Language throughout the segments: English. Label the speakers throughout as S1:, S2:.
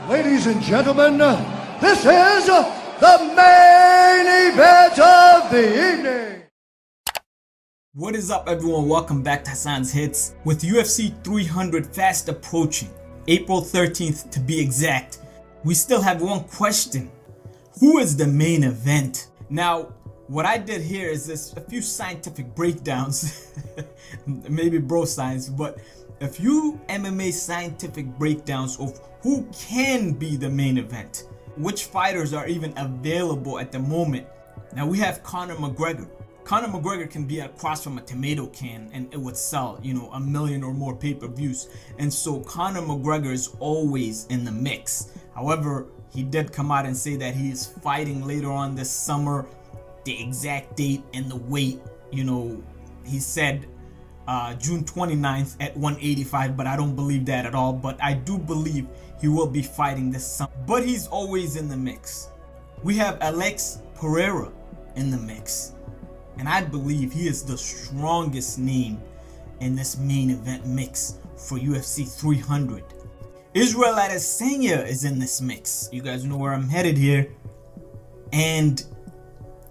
S1: Ladies and gentlemen, this is the main event of the evening.
S2: What is up, everyone? Welcome back to Hassan's Hits. With UFC 300 fast approaching, April 13th to be exact, we still have one question. Who is the main event? Now, what I did here is this a few scientific breakdowns, maybe bro science, but a few MMA scientific breakdowns of who can be the main event, which fighters are even available at the moment. Now we have Conor McGregor. Conor McGregor can be across from a tomato can and it would sell, 1 million or more pay-per-views. And so Conor McGregor is always in the mix. However, he did come out and say that he is fighting later on this summer. The exact date and the weight, he said June 29th at 185, but I don't believe that at all. But I do believe he will be fighting this summer. But he's always in the mix. We have Alex Pereira in the mix. And I believe he is the strongest name in this main event mix for UFC 300. Israel Adesanya is in this mix. You guys know where I'm headed here. And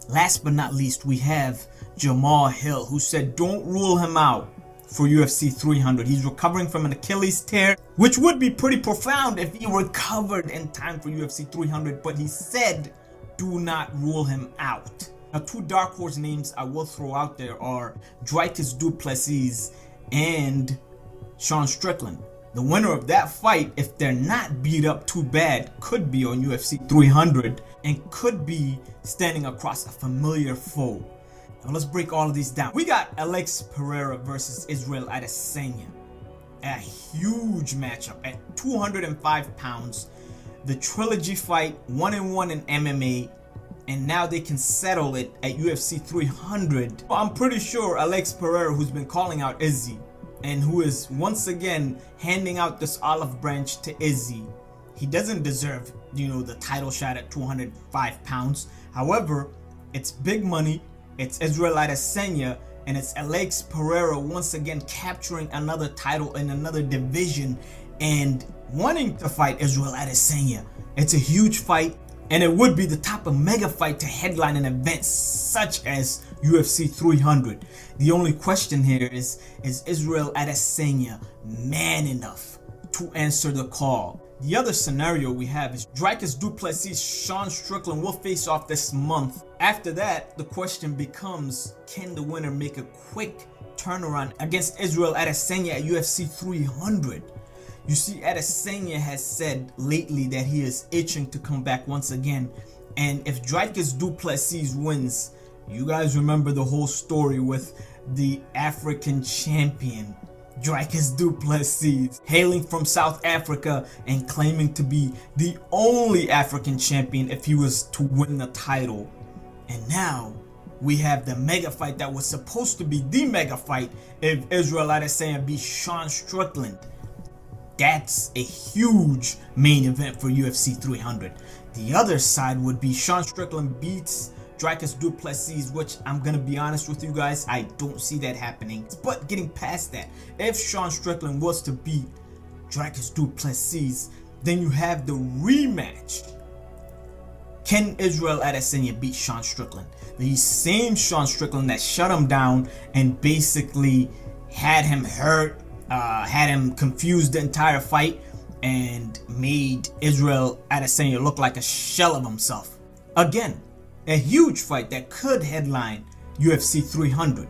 S2: last but not least, we have Jamal Hill, who said don't rule him out for UFC 300. He's recovering from an Achilles tear, which would be pretty profound if he recovered in time for UFC 300. But he said do not rule him out. Now, two dark horse names I will throw out there are Dricus du Plessis and Sean Strickland. The winner of that fight, if they're not beat up too bad, could be on UFC 300 and could be standing across a familiar foe. Now let's break all of these down. We got Alex Pereira versus Israel Adesanya. A huge matchup at 205 pounds. The trilogy fight, 1-1 in MMA. And now they can settle it at UFC 300. I'm pretty sure Alex Pereira, who's been calling out Izzy, and who is once again handing out this olive branch to Izzy, he doesn't deserve, the title shot at 205 pounds. However, it's big money, it's Israel Adesanya, and it's Alex Pereira once again capturing another title in another division and wanting to fight Israel Adesanya. It's a huge fight. And it would be the type of mega fight to headline an event such as UFC 300. The only question here is Israel Adesanya man enough to answer the call? The other scenario we have is Dricus du Plessis, Sean Strickland will face off this month. After that, the question becomes, can the winner make a quick turnaround against Israel Adesanya at UFC 300? You see, Adesanya has said lately that he is itching to come back once again. And if Dricus du Plessis wins, you guys remember the whole story with the African champion, Dricus du Plessis, hailing from South Africa and claiming to be the only African champion if he was to win the title. And now we have the mega fight that was supposed to be the mega fight if Israel Adesanya beats Sean Strickland. That's a huge main event for UFC 300. The other side would be Sean Strickland beats Dricus du Plessis, which I'm gonna be honest with you guys, I don't see that happening. But getting past that, if Sean Strickland was to beat Dricus du Plessis, then you have the rematch. Can Israel Adesanya beat Sean Strickland? The same Sean Strickland that shut him down and basically had him hurt, had him confused the entire fight and made Israel Adesanya look like a shell of himself. Again, a huge fight that could headline UFC 300.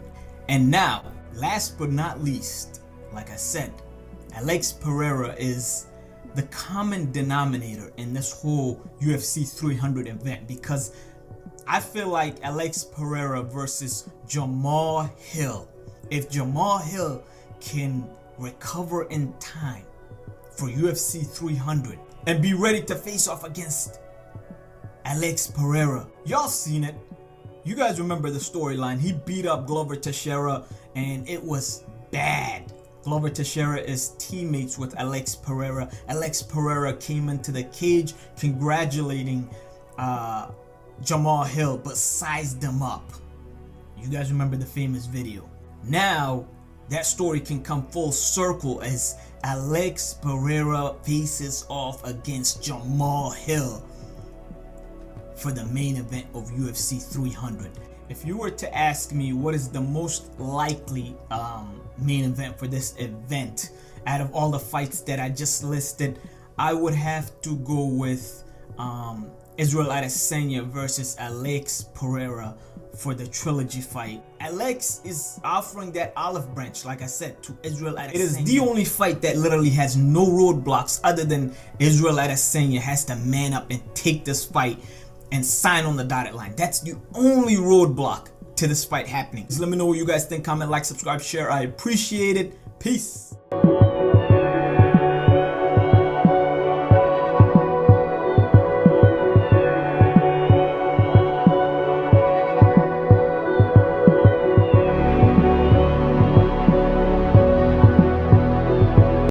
S2: And now, last but not least, like I said, Alex Pereira is the common denominator in this whole UFC 300 event, because I feel like Alex Pereira versus Jamal Hill, if Jamal Hill can recover in time for UFC 300 and be ready to face off against Alex Pereira. Y'all seen it. You guys remember the storyline. He beat up Glover Teixeira and it was bad. Glover Teixeira is teammates with Alex Pereira. Alex Pereira came into the cage congratulating Jamal Hill, but sized him up. You guys remember the famous video. Now that story can come full circle as Alex Pereira faces off against Jamal Hill for the main event of UFC 300. If you were to ask me what is the most likely main event for this event out of all the fights that I just listed, I would have to go with Israel Adesanya versus Alex Pereira for the trilogy fight. Alex is offering that olive branch, like I said, to Israel Adesanya. It is the only fight that literally has no roadblocks other than Israel Adesanya has to man up and take this fight and sign on the dotted line. That's the only roadblock to this fight happening. So let me know what you guys think. Comment, like, subscribe, share. I appreciate it. Peace.